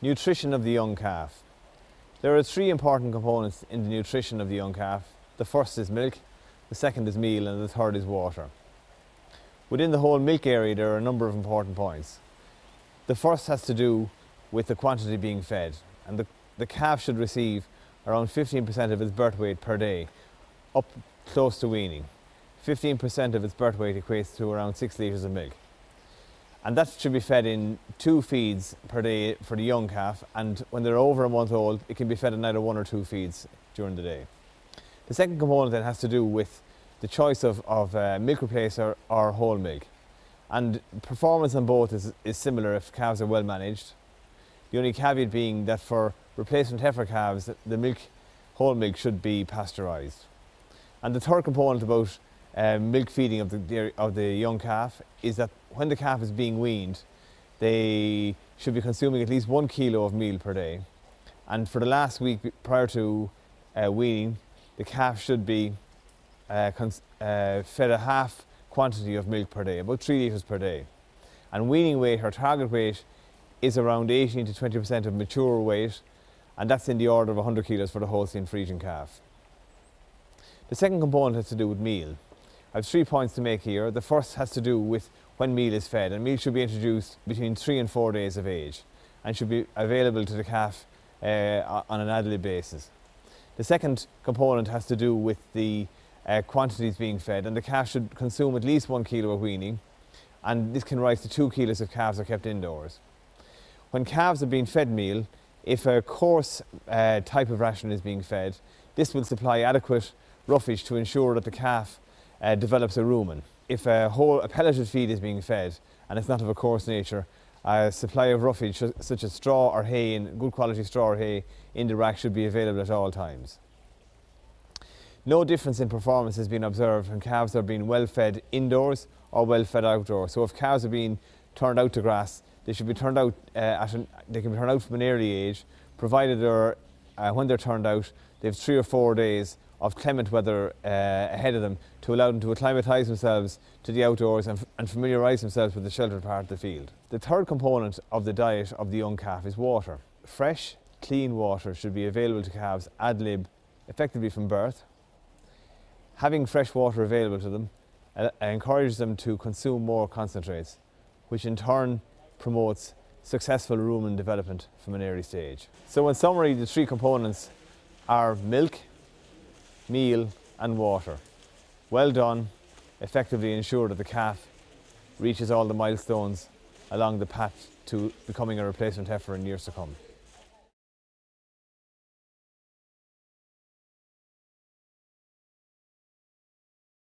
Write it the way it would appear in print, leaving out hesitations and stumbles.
Nutrition of the young calf. There are three important components in the nutrition of the young calf. The first is milk, the second is meal, and the third is water. Within the whole milk area there are a number of important points. The first has to do with the quantity being fed, and the calf should receive around 15% of its birth weight per day, up close to weaning. 15% of its birth weight equates to around 6 litres of milk. And that should be fed in 2 feeds per day for the young calf, and when they're over a month old, it can be fed in either 1 or 2 feeds during the day. The second component then has to do with the choice of milk replacer or whole milk. And performance on both is similar if calves are well managed. The only caveat being that for replacement heifer calves, the whole milk should be pasteurised. And the third component about milk feeding of the young calf is that when the calf is being weaned, they should be consuming at least 1 kilo of meal per day. And for the last week prior to weaning, the calf should be fed a half quantity of milk per day, about 3 litres per day. And weaning weight, or target weight, is around 18 to 20% of mature weight, and that's in the order of 100 kilos for the Holstein Friesian calf. The second component has to do with meal. I have 3 points to make here. The first has to do with when meal is fed, and meal should be introduced between 3 and 4 days of age and should be available to the calf on an ad lib basis. The second component has to do with the quantities being fed, and the calf should consume at least 1 kilo at weaning, and this can rise to 2 kilos if calves are kept indoors. When calves are being fed meal, if a coarse type of ration is being fed, this will supply adequate roughage to ensure that the calf develops a rumen. If a pelleted feed is being fed and it's not of a coarse nature, a supply of roughage such as straw or hay, and good quality straw or hay in the rack should be available at all times. No difference in performance has been observed when calves are being well fed indoors or well fed outdoors. So if calves are being turned out to grass, they should be turned out they can be turned out from an early age, provided when they're turned out, they have 3 or 4 days of clement weather ahead of them to allow them to acclimatise themselves to the outdoors and familiarise themselves with the sheltered part of the field. The third component of the diet of the young calf is water. Fresh, clean water should be available to calves ad lib, effectively from birth. Having fresh water available to them encourages them to consume more concentrates, which in turn promotes successful rumen development from an early stage. So in summary, the 3 components are milk, meal and water. Well done, effectively ensure that the calf reaches all the milestones along the path to becoming a replacement heifer in years to come.